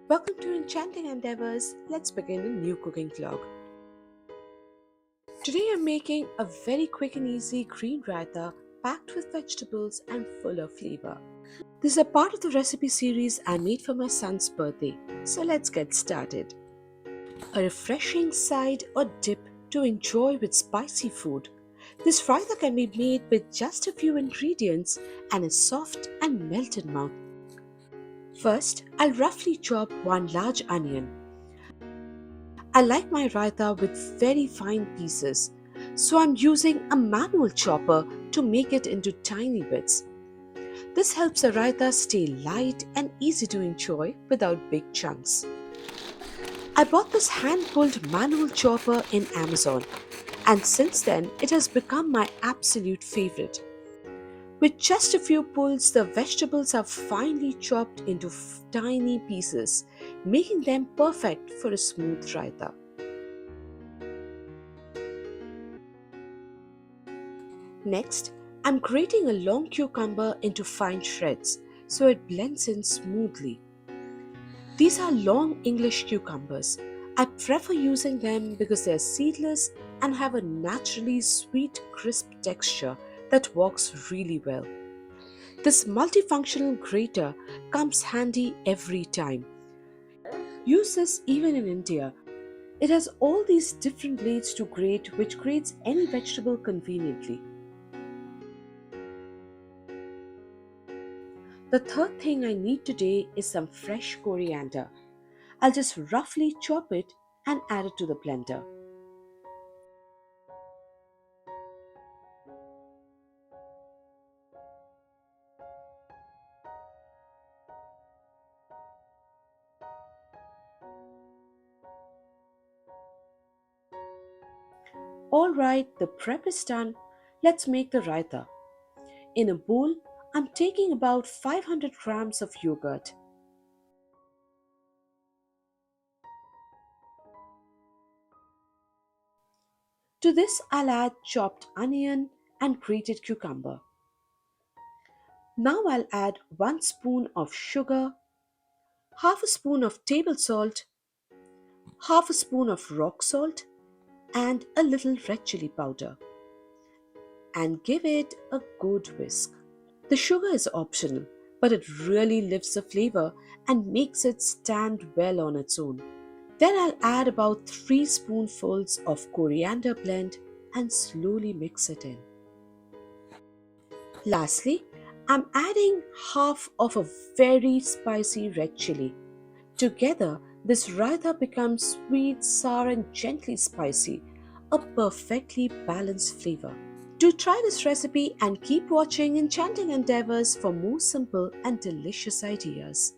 Welcome to Enchanting Endeavors. Let's begin a new cooking vlog. Today I'm making a very quick and easy green raita packed with vegetables and full of flavor. This is a part of the recipe series I made for my son's birthday. So let's get started. A refreshing side or dip to enjoy with spicy food. This raita can be made with just a few ingredients and is soft and melt in mouth. First, I'll roughly chop one large onion. I like my raita with very fine pieces, so I'm using a manual chopper to make it into tiny bits. This helps the raita stay light and easy to enjoy without big chunks. I bought this hand-pulled manual chopper in Amazon, and since then it has become my absolute favorite. With just a few pulls, the vegetables are finely chopped into tiny pieces, making them perfect for a smooth raita. Next, I'm grating a long cucumber into fine shreds so it blends in smoothly. These are long English cucumbers. I prefer using them because they are seedless and have a naturally sweet, crisp texture that works really well. This multifunctional grater comes handy every time. Use this even in India. It has all these different blades to grate, which grates any vegetable conveniently. The third thing I need today is some fresh coriander. I'll just roughly chop it and add it to the blender. Alright, the prep is done. Let's make the raita. In a bowl, I'm taking about 500 grams of yogurt. To this, I'll add chopped onion and grated cucumber. Now I'll add 1 spoon of sugar, half a spoon of table salt, half a spoon of rock salt, and a little red chili powder, and give it a good whisk. The sugar is optional, but it really lifts the flavor and makes it stand well on its own. Then I'll add about 3 spoonfuls of coriander blend and slowly mix it in. Lastly, I'm adding half of a very spicy red chili. Together, this raita becomes sweet, sour, and gently spicy, a perfectly balanced flavor. Do try this recipe and keep watching Enchanting Endeavors for more simple and delicious ideas.